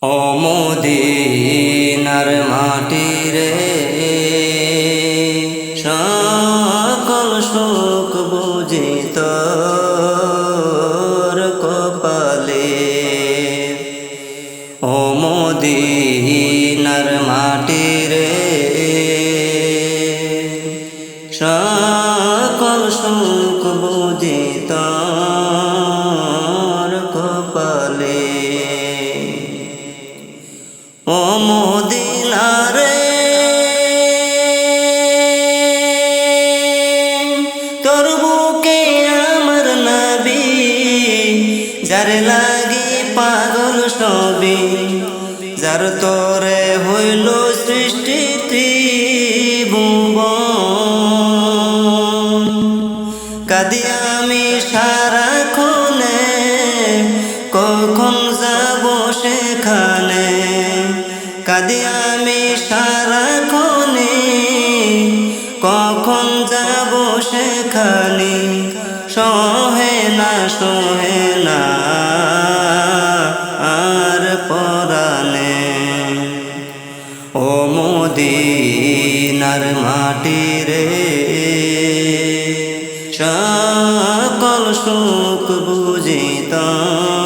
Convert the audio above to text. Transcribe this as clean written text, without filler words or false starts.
ও মদিনার মাটি রে, সকল সুখ বুঝি তোর কপালে। ও মদিনার মাটি রে, সকল সুখ বুঝি তোর কপালে। ও মদিনা রে, তোর বুকে আমার নবী, যার লাগি পাগল সবই, যার তোরে হইল সৃষ্টি ত্রিভুবন। কাঁদি আমি সারাক্ষণে, কখন যাব সেখানে। কাঁদি আমি সারাক্ষণে, কখন যাব সেখানে। সহে না আর পরাণে। ও মদিনার মাটি রে, সকল সুখ বুঝি তোর